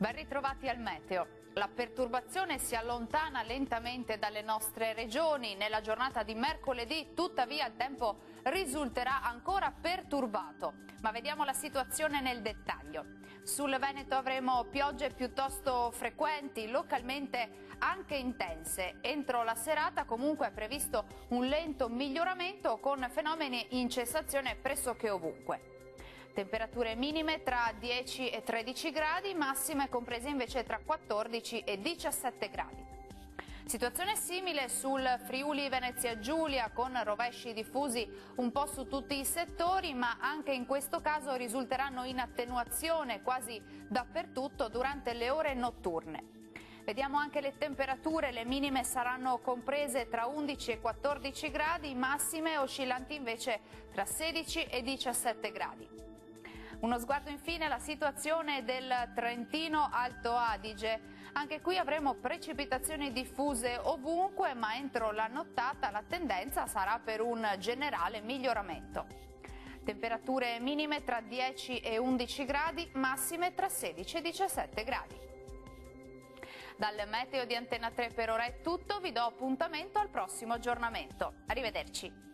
Ben ritrovati al meteo. La perturbazione si allontana lentamente dalle nostre regioni. Nella giornata di mercoledì, tuttavia, il tempo risulterà ancora perturbato. Ma vediamo la situazione nel dettaglio. Sul Veneto avremo piogge piuttosto frequenti, localmente anche intense. Entro la serata comunque è previsto un lento miglioramento con fenomeni in cessazione pressoché ovunque. Temperature minime tra 10 e 13 gradi, massime comprese invece tra 14 e 17 gradi. Situazione simile sul Friuli Venezia Giulia, con rovesci diffusi un po' su tutti i settori, ma anche in questo caso risulteranno in attenuazione quasi dappertutto durante le ore notturne. Vediamo anche le temperature, le minime saranno comprese tra 11 e 14 gradi, massime oscillanti invece tra 16 e 17 gradi. Uno sguardo infine alla situazione del Trentino Alto Adige. Anche qui avremo precipitazioni diffuse ovunque, ma entro la nottata la tendenza sarà per un generale miglioramento. Temperature minime tra 10 e 11 gradi, massime tra 16 e 17 gradi. Dal meteo di Antena 3 per ora è tutto, vi do appuntamento al prossimo aggiornamento. Arrivederci.